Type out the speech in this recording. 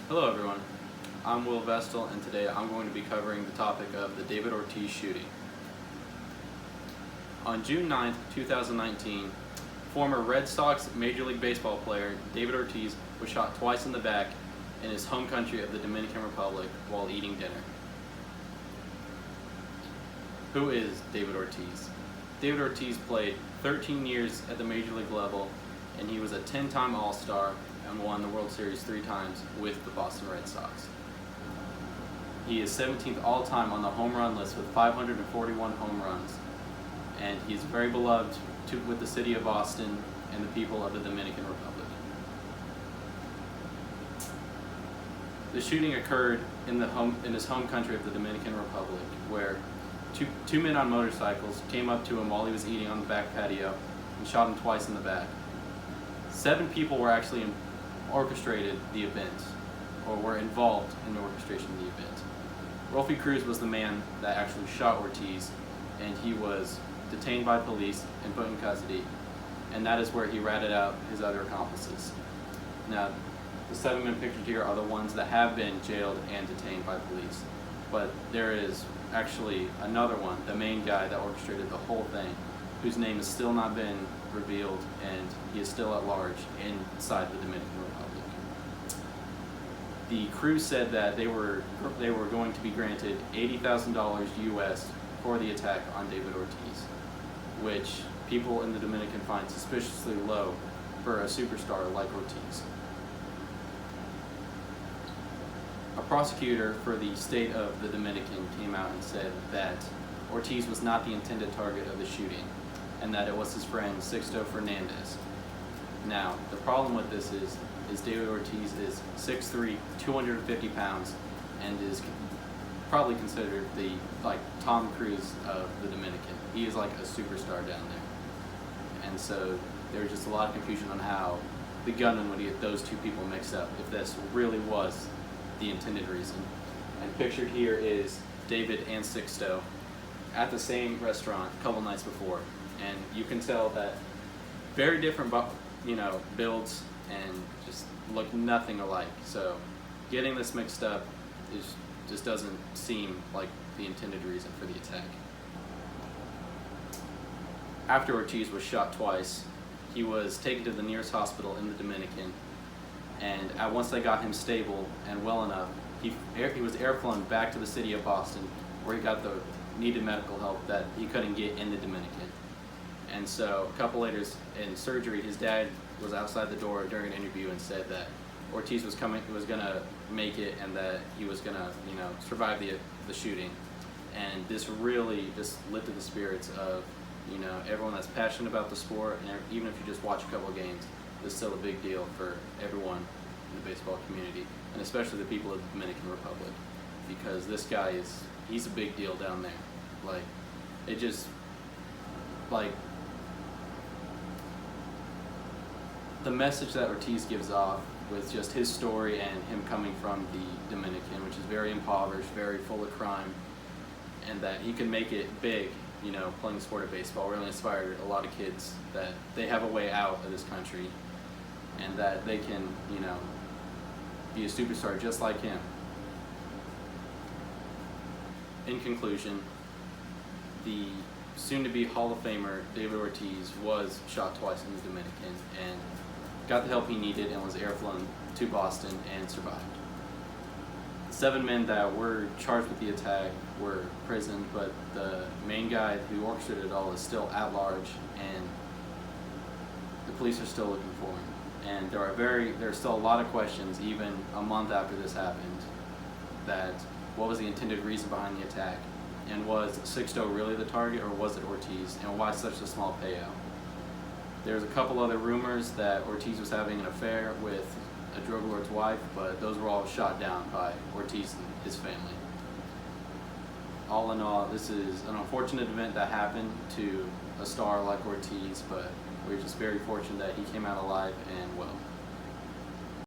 Hello everyone, I'm Will Vestal and today I'm going to be covering the topic of the David Ortiz shooting. On June 9th, 2019, former Red Sox Major League Baseball player David Ortiz was shot twice in the back in his home country of the Dominican Republic while eating dinner. Who is David Ortiz? David Ortiz played 13 years at the Major League level and he was a 10-time All-Star and won the World Series 3 times with the Boston Red Sox. He is 17th all-time on the home run list with 541 home runs, and he's very beloved with the city of Boston and the people of the Dominican Republic. The shooting occurred in his home country of the Dominican Republic, where two men on motorcycles came up to him while he was eating on the back patio and shot him twice in the back. 7 people were actually orchestrated the event, or were involved in the orchestration of the event. Rolfie Cruz was the man that actually shot Ortiz, and he was detained by police and put in custody, and that is where he ratted out his other accomplices. Now, the 7 men pictured here are the ones that have been jailed and detained by police, but there is actually another one, the main guy that orchestrated the whole thing, whose name has still not been revealed, and he is still at large inside the Dominican Republic. The crew said that they were going to be granted $80,000 US for the attack on David Ortiz, which people in the Dominican find suspiciously low for a superstar like Ortiz. A prosecutor for the state of the Dominican came out and said that Ortiz was not the intended target of the shooting, and that it was his friend Sixto Fernandez. Now, the problem with this is David Ortiz is 6'3", 250 pounds, and is probably considered the Tom Cruise of the Dominican. He is like a superstar down there. And so there's just a lot of confusion on how the gunman would get those 2 people mixed up, if this really was the intended reason. And pictured here is David and Sixto at the same restaurant a couple nights before. And you can tell that very different builds and just look nothing alike. So getting this mixed up just doesn't seem like the intended reason for the attack. After Ortiz was shot twice, he was taken to the nearest hospital in the Dominican, and once they got him stable and well enough, he was airflown back to the city of Boston, where he got the needed medical help that he couldn't get in the Dominican. And so a couple later in surgery, his dad was outside the door during an interview and said that Ortiz was gonna make it, and that he was gonna, survive the shooting. And this really just lifted the spirits of, everyone that's passionate about the sport, and even if you just watch a couple of games, it's still a big deal for everyone in the baseball community, and especially the people of the Dominican Republic, because this guy he's a big deal down there. The message that Ortiz gives off with just his story and him coming from the Dominican, which is very impoverished, very full of crime, and that he can make it big, playing the sport of baseball, really inspired a lot of kids that they have a way out of this country and that they can, be a superstar just like him. In conclusion, the soon-to-be Hall of Famer David Ortiz was shot twice in the Dominican and got the help he needed and was airflown to Boston and survived. The 7 men that were charged with the attack were imprisoned, but the main guy who orchestrated it all is still at large, and the police are still looking for him. And there are still a lot of questions, even a month after this happened, that what was the intended reason behind the attack? And was Sixto really the target, or was it Ortiz? And why such a small payout? There's a couple other rumors that Ortiz was having an affair with a drug lord's wife, but those were all shot down by Ortiz and his family. All in all, this is an unfortunate event that happened to a star like Ortiz, but we're just very fortunate that he came out alive and well.